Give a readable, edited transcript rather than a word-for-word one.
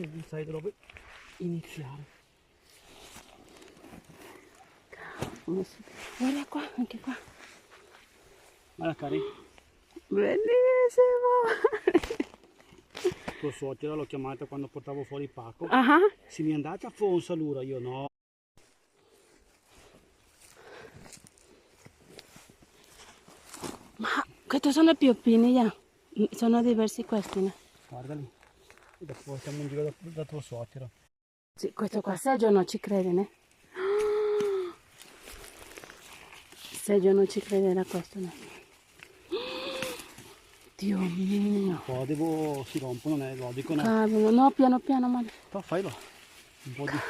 che non sai dove iniziare. Guarda qua, anche qua. Guarda cari, Bellissimo! tuo suocero l'ho chiamata quando portavo fuori Paco. Ah, Se mi è andata a fare un saluto, io no. ma questi sono pioppini già. Sono diversi questi, no? Guardali. E dopo facciamo un giro da tuo suocero. Sì, questo qua Sergio non ci crede, né? Sergio non ci crederà questo, no? Dio mio! Poi devo si rompono, non è logico, no? Cavolo, no, piano piano, ma... Però fallo. Un po' di